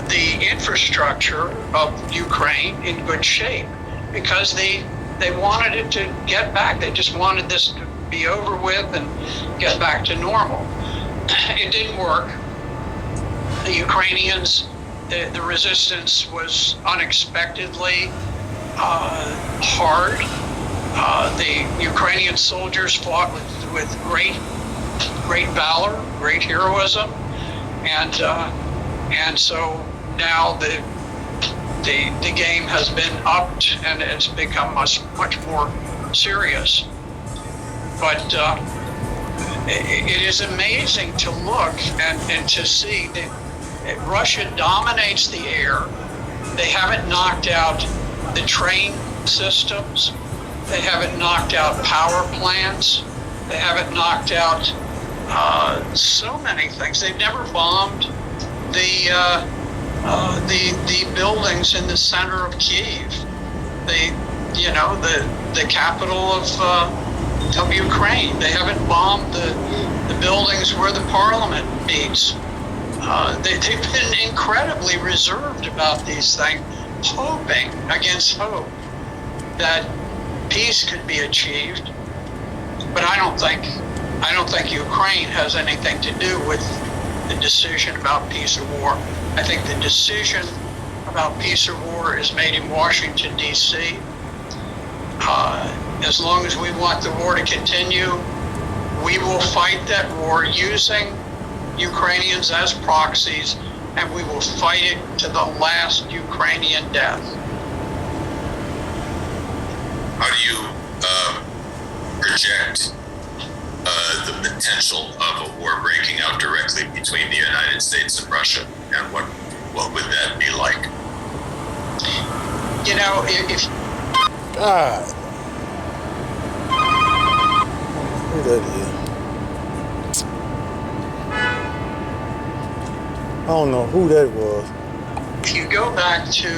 the infrastructure of Ukraine in good shape, because they wanted it to get back. They just wanted this to be over with and get back to normal. It didn't work. The Ukrainians, the resistance was unexpectedly hard. The Ukrainian soldiers fought with great valor, great heroism, and so now the game has been upped and it's become much more serious. But it is amazing to look and to see that Russia dominates the air. They haven't knocked out the train systems. They haven't knocked out power plants. They haven't knocked out so many things. They've never bombed the buildings in the center of Kyiv. The capital of Ukraine. They haven't bombed the buildings where the parliament meets. They've been incredibly reserved about these things, hoping against hope that peace could be achieved. But I don't think Ukraine has anything to do with the decision about peace or war. I think the decision about peace or war is made in Washington, D.C. As long as we want the war to continue, we will fight that war using Ukrainians as proxies, and we will fight it to the last Ukrainian death. How do you project the potential of a war breaking out directly between the United States and Russia, and what would that be like? If God, who that is? I don't know who that was. If you go back to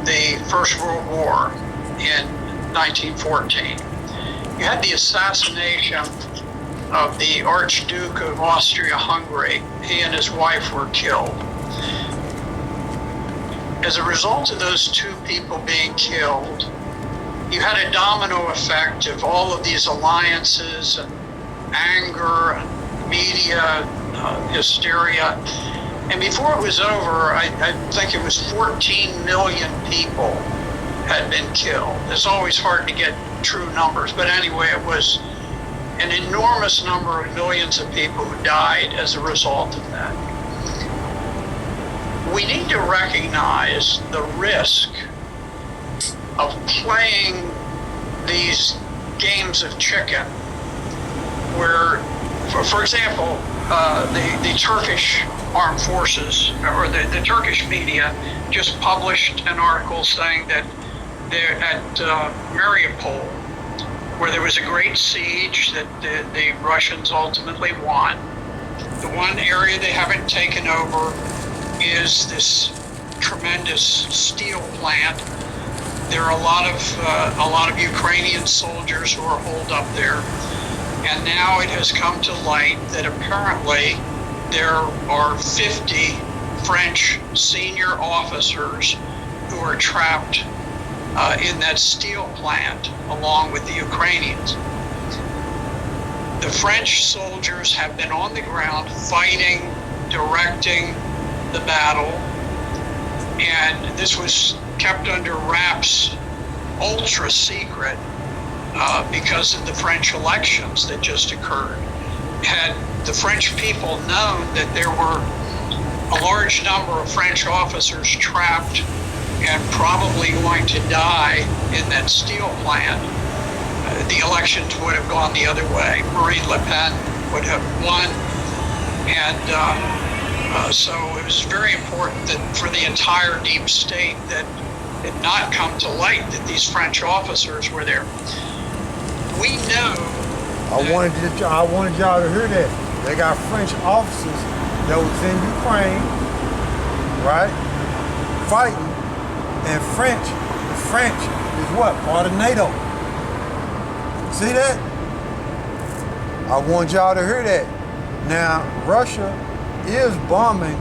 the First World War in 1914, you had the assassination of the Archduke of Austria-Hungary. He and his wife were killed. As a result of those two people being killed, you had a domino effect of all of these alliances and anger and media hysteria. And before it was over, I think it was 14 million people had been killed. It's always hard to get true numbers, but anyway, it was an enormous number of millions of people who died as a result of that. We need to recognize the risk of playing these games of chicken, where, for example, the Turkish armed forces, or the Turkish media, just published an article saying that they're at Mariupol, where there was a great siege that the Russians ultimately won. The one area they haven't taken over is this tremendous steel plant. There are a lot of Ukrainian soldiers who are holed up there, and now it has come to light that apparently there are 50 French senior officers who are trapped in that steel plant along with the Ukrainians. The French soldiers have been on the ground fighting, directing the battle, and this was kept under wraps, ultra secret, because of the French elections that just occurred. Had the French people known that there were a large number of French officers trapped and probably going to die in that steel plant, the elections would have gone the other way. Marine Le Pen would have won, and so it was very important that for the entire deep state that it not come to light that these French officers were there. We know. I wanted y'all to hear that. They got French officers that was in Ukraine, right, fighting, and the French is what? Part of NATO. See that? I want y'all to hear that. Now, Russia is bombing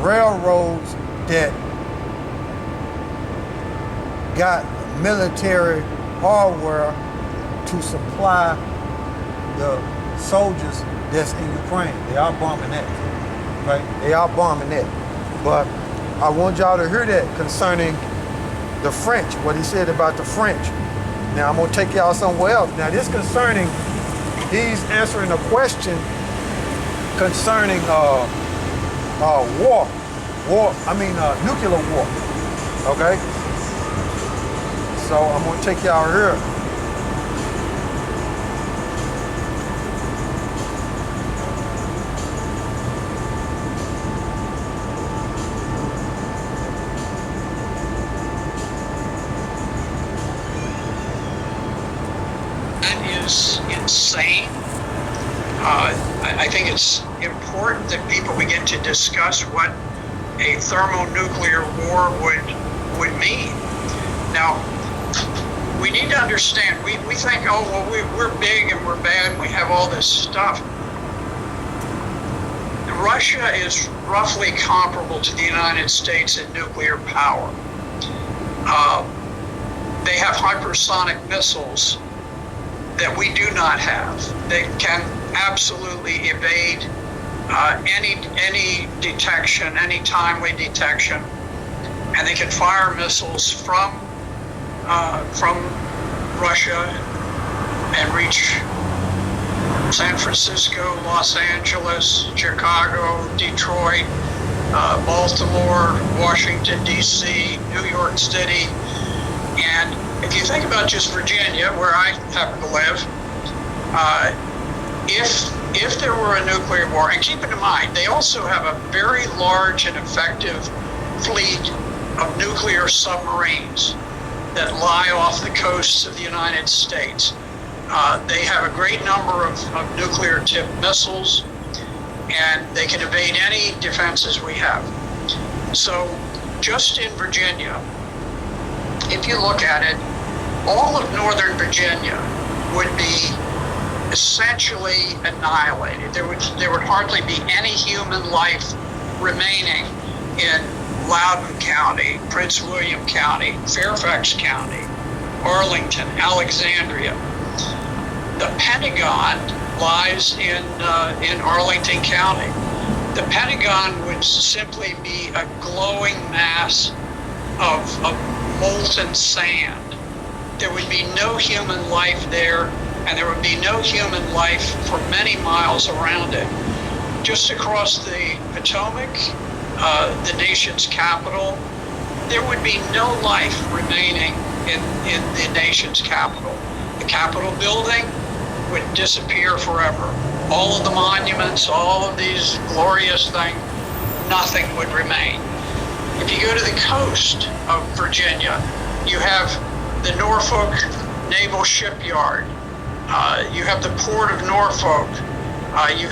railroads that got military hardware to supply the soldiers that's in Ukraine. They are bombing that, right? They are bombing that. But I want y'all to hear that concerning the French, what he said about the French. Now I'm gonna take y'all somewhere else. Now this concerning, he's answering a question concerning nuclear war, okay? So I'm gonna take y'all here. Is insane. I think it's important that people begin to discuss what a thermonuclear war would mean. Now, we need to understand, we think, oh, well, we're big and we're bad and we have all this stuff. Russia is roughly comparable to the United States in nuclear power. They have hypersonic missiles that we do not have. They can absolutely evade any detection, any timely detection, and they can fire missiles from Russia and reach San Francisco, Los Angeles, Chicago, Detroit, Baltimore, Washington, D.C., New York City. And if you think about just Virginia, where I happen to live, if there were a nuclear war, and keep in mind, they also have a very large and effective fleet of nuclear submarines that lie off the coasts of the United States. They have a great number of nuclear-tipped missiles, and they can evade any defenses we have. So just in Virginia, if you look at it, all of Northern Virginia would be essentially annihilated. There would hardly be any human life remaining in Loudoun County, Prince William County, Fairfax County, Arlington, Alexandria. The Pentagon lies in Arlington County. The Pentagon would simply be a glowing mass of molten sand. There would be no human life there, and there would be no human life for many miles around it. Just across the Potomac, the nation's capital, there would be no life remaining in the nation's capital. The Capitol building would disappear forever. All of the monuments, all of these glorious things, nothing would remain. If you go to the coast of Virginia, you have the Norfolk Naval Shipyard. You have the Port of Norfolk. You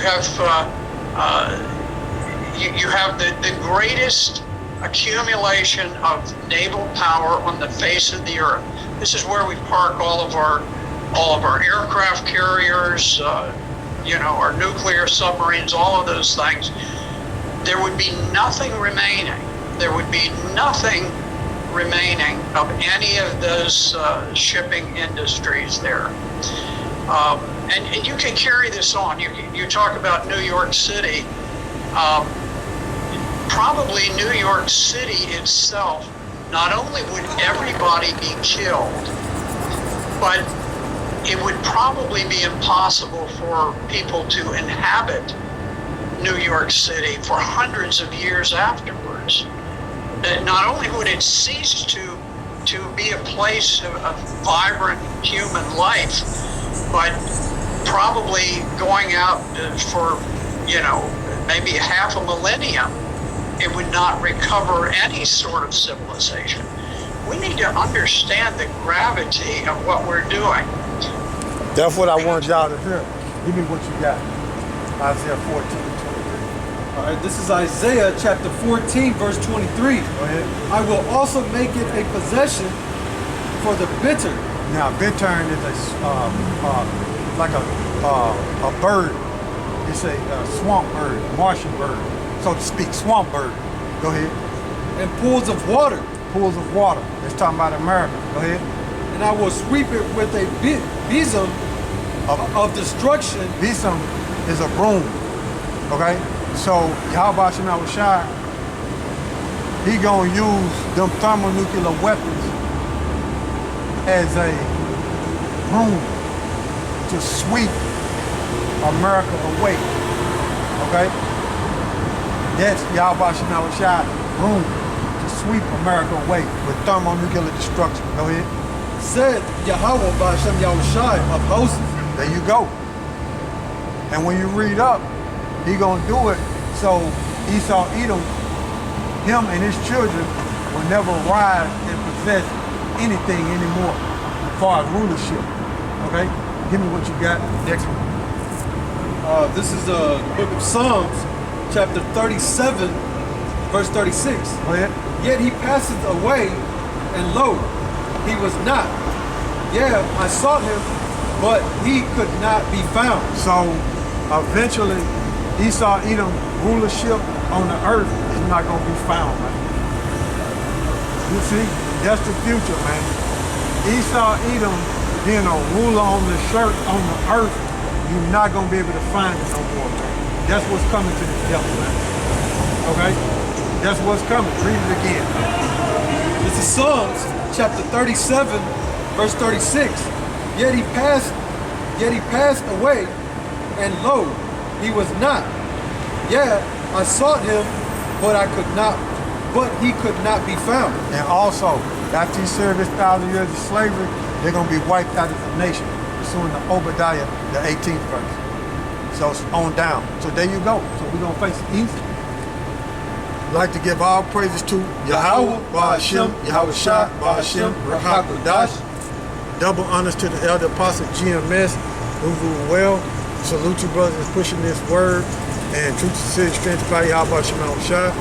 have the greatest accumulation of naval power on the face of the earth. This is where we park all of our aircraft carriers, our nuclear submarines, all of those things. There would be nothing remaining. There would be nothing remaining of any of those shipping industries there. And you can carry this on. You talk about New York City. Probably New York City itself, not only would everybody be killed, but it would probably be impossible for people to inhabit New York City for hundreds of years afterwards. Not only would it cease to be a place of vibrant human life, but probably going out for, maybe half a millennium, it would not recover any sort of civilization. We need to understand the gravity of what we're doing. That's what I want y'all to hear. Give me what you got. Isaiah 14. All right, this is Isaiah chapter 14, verse 23. Go ahead. I will also make it a possession for the bitter. Now, bittern is like a bird. It's a swamp bird, Martian bird, so to speak, swamp bird. Go ahead. and pools of water. Pools of water. It's talking about America. Go ahead. And I will sweep it with a besom of destruction. Besom is a broom. Okay? So YAHAWASHI, he gonna use them thermonuclear weapons as a broom to sweep America away. Okay? That's YAHAWASHI broom to sweep America away with thermonuclear destruction. Go ahead. Said Yahawah by Shem Yahushai of hosts. There you go. And when you read up, he gonna do it so Esau Edom, him and his children will never rise and possess anything anymore as far as rulership. Okay? Give me what you got. Next one. This is the book of Psalms, chapter 37, verse 36. Go ahead. Yet he passeth away, and lo, he was not. Yeah, I sought him, but he could not be found. So eventually Esau Edom rulership on the earth is not gonna be found, man. You see, that's the future, man. Esau Edom being a ruler on the earth, you're not gonna be able to find it no more, man. That's what's coming to the devil, man. Okay? That's what's coming. Read it again. This is Psalms chapter 37, verse 36. Yet he passed away, and lo, he was not. Yeah, I sought him, but he could not be found. And also, after he served his 1,000 years of slavery, they're gonna be wiped out as a nation, pursuant to Obadiah, the 18th verse. So it's on down. So there you go. So we're gonna face it easy. I'd like to give all praises to Yahawah, Ba'ashem, Yahawashi, Ba'ashem, Rahakadash. Double honors to the elder apostle GMS, who ruled well. Salute you brothers that's pushing this word. And truth, sincerity, strength, by Yahweh Shema Shai.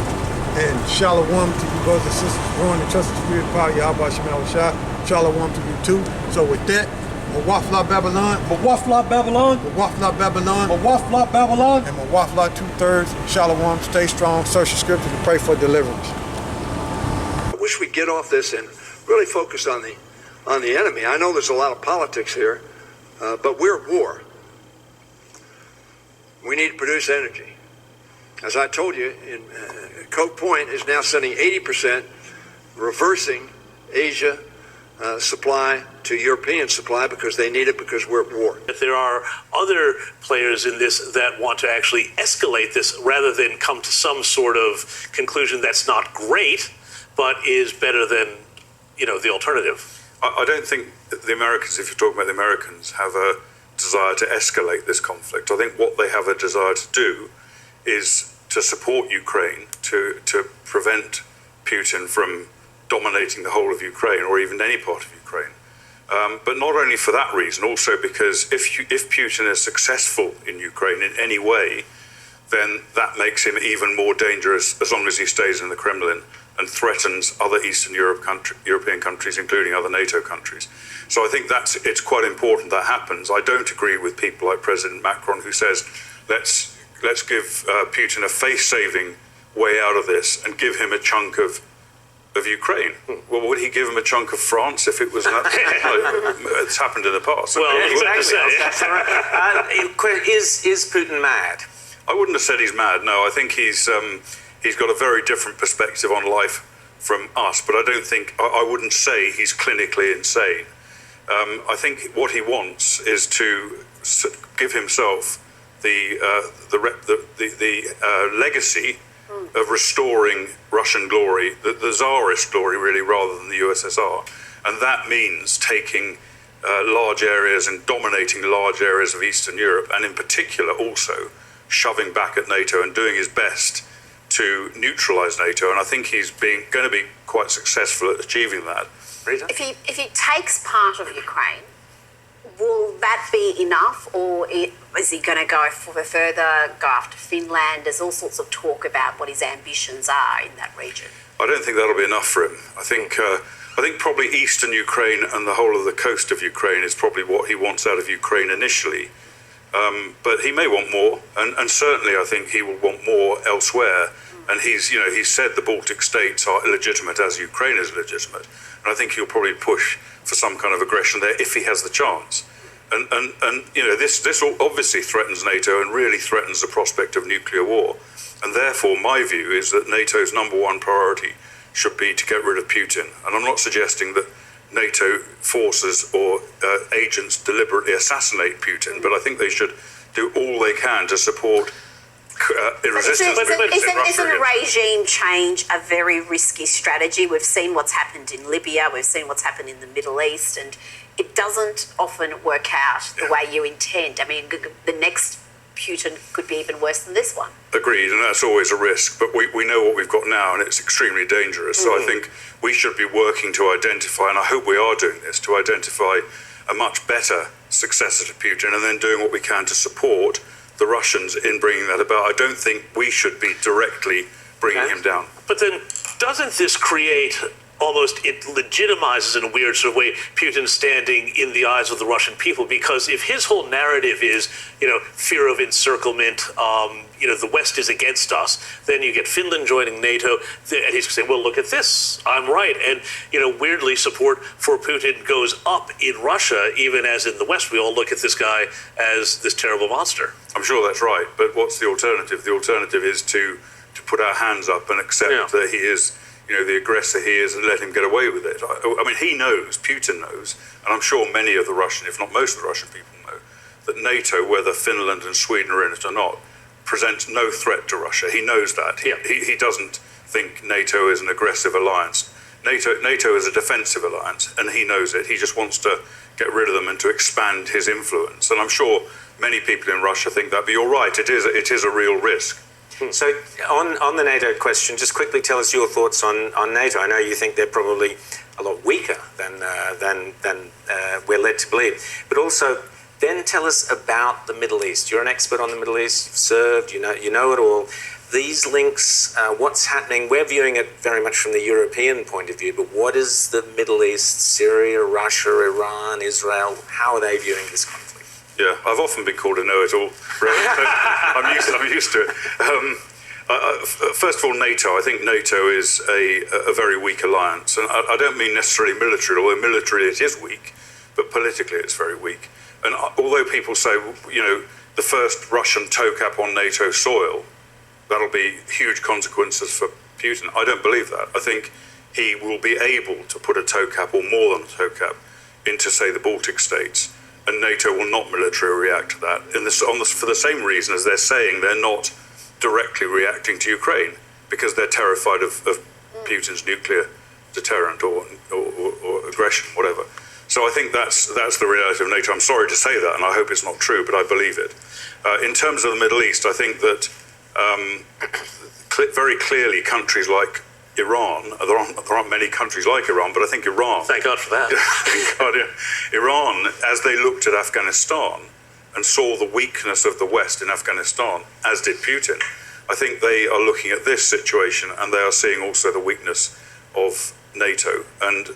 And shalom to you brothers and sisters growing in trust and spirit by Yahweh Shema Shai. Shalom to you too. So with that, Mawafla Babylon, Mawafla Babylon, Mawafla Babylon, Mawafla Babylon, and Mawafla 2/3. Shalom, stay strong, search the scriptures, and pray for deliverance. I wish we'd get off this and really focus on the enemy. I know there's a lot of politics here, but we're at war. We need to produce energy. As I told you, Coke Point is now sending 80%, reversing Asia supply to European supply because they need it because we're at war. If there are other players in this that want to actually escalate this rather than come to some sort of conclusion that's not great, but is better than, the alternative. I don't think the Americans, if you're talking about the Americans, have a desire to escalate this conflict. I think what they have a desire to do is to support Ukraine, to prevent Putin from dominating the whole of Ukraine or even any part of Ukraine. But not only for that reason, also because if Putin is successful in Ukraine in any way, then that makes him even more dangerous as long as he stays in the Kremlin and threatens other Eastern European countries, including other NATO countries. So I think it's quite important that happens. I don't agree with people like President Macron who says, let's give Putin a face-saving way out of this and give him a chunk of Ukraine. Well, would he give him a chunk of France if it was not? It's happened in the past. Well, Is Putin mad? I wouldn't have said he's mad. No, I think he's got a very different perspective on life from us. But I wouldn't say he's clinically insane. I think what he wants is to give himself the legacy of restoring Russian glory, the Tsarist glory, really, rather than the USSR. And that means taking large areas and dominating large areas of Eastern Europe, and in particular also shoving back at NATO and doing his best to neutralize NATO. And I think he's going to be quite successful at achieving that. If he takes part of Ukraine, will that be enough, or is he going to go further, go after Finland? There's all sorts of talk about what his ambitions are in that region. I don't think that'll be enough for him. I think probably Eastern Ukraine and the whole of the coast of Ukraine is probably what he wants out of Ukraine initially. But he may want more, and certainly I think he will want more elsewhere. And he's said the Baltic states are illegitimate as Ukraine is legitimate, and I think he'll probably push for some kind of aggression there if he has the chance. And this obviously threatens NATO and really threatens the prospect of nuclear war. And therefore, my view is that NATO's number one priority should be to get rid of Putin. And I'm not suggesting that NATO forces or agents deliberately assassinate Putin, but I think they should do all they can to support resistance. Isn't a regime change a very risky strategy? We've seen what's happened in Libya, we've seen what's happened in the Middle East, and it doesn't often work out the way you intend. I mean, the next Putin could be even worse than this one. Agreed, and that's always a risk, but we know what we've got now, and it's extremely dangerous. So I think we should be working to identify, and I hope we are doing this, to identify a much better successor to Putin, and then doing what we can to support the Russians in bringing that about. I don't think we should be directly bringing him down. But then doesn't this create it legitimizes in a weird sort of way Putin's standing in the eyes of the Russian people? Because if his whole narrative is, fear of encirclement, the West is against us, then you get Finland joining NATO, and he's saying, well, look at this, I'm right. And, weirdly, support for Putin goes up in Russia, even as in the West, we all look at this guy as this terrible monster. I'm sure that's right, but what's the alternative? The alternative is to put our hands up and accept that he is the aggressor he is, and let him get away with it. I mean, he knows, Putin knows, and I'm sure many of the Russian, if not most of the Russian people know, that NATO, whether Finland and Sweden are in it or not, presents no threat to Russia. He knows that. He doesn't think NATO is an aggressive alliance. NATO is a defensive alliance, and he knows it. He just wants to get rid of them and to expand his influence. And I'm sure many people in Russia think that, but you're right, it is a real risk. So on the NATO question, just quickly tell us your thoughts on NATO. I know you think they're probably a lot weaker than we're led to believe. But also, then tell us about the Middle East. You're an expert on the Middle East. You've served. You know it all. These links, what's happening? We're viewing it very much from the European point of view. But what is the Middle East? Syria, Russia, Iran, Israel? How are they viewing this conflict? Yeah, I've often been called a know-it-all. I'm used to it. First of all, NATO. I think NATO is a very weak alliance, and I don't mean necessarily military. Although militarily it is weak, but politically it's very weak. And although people say, the first Russian toe cap on NATO soil, that'll be huge consequences for Putin. I don't believe that. I think he will be able to put a toe cap, or more than a toe cap, into, say, the Baltic states. And NATO will not militarily react to that. For the same reason as they're saying they're not directly reacting to Ukraine, because they're terrified of Putin's nuclear deterrent or aggression, whatever. So I think that's the reality of NATO. I'm sorry to say that, and I hope it's not true, but I believe it. In terms of the Middle East, I think that very clearly countries like Iran, there aren't many countries like Iran, but I think Iran... Thank God for that. Thank God, yeah. Iran, as they looked at Afghanistan and saw the weakness of the West in Afghanistan, as did Putin, I think they are looking at this situation and they are seeing also the weakness of NATO. And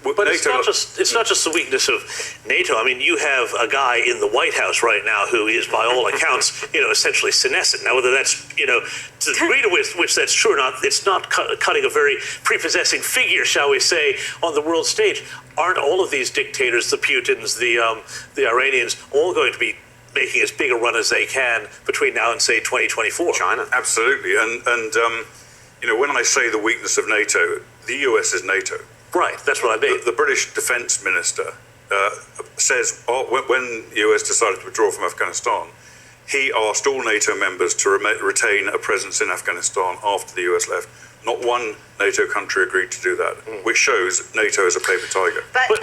but NATO, it's not just the weakness of NATO. I mean, you have a guy in the White House right now who is, by all accounts, essentially senescent. Now, whether that's, to the degree to which that's true or not, it's not cutting a very prepossessing figure, shall we say, on the world stage. Aren't all of these dictators, the Putins, the Iranians, all going to be making as big a run as they can between now and, say, 2024? China. Absolutely. And when I say the weakness of NATO, the US is NATO. Right, that's what I mean. The British Defence Minister says when the US decided to withdraw from Afghanistan, he asked all NATO members to retain a presence in Afghanistan after the US left. Not one NATO country agreed to do that, which shows NATO is a paper tiger. But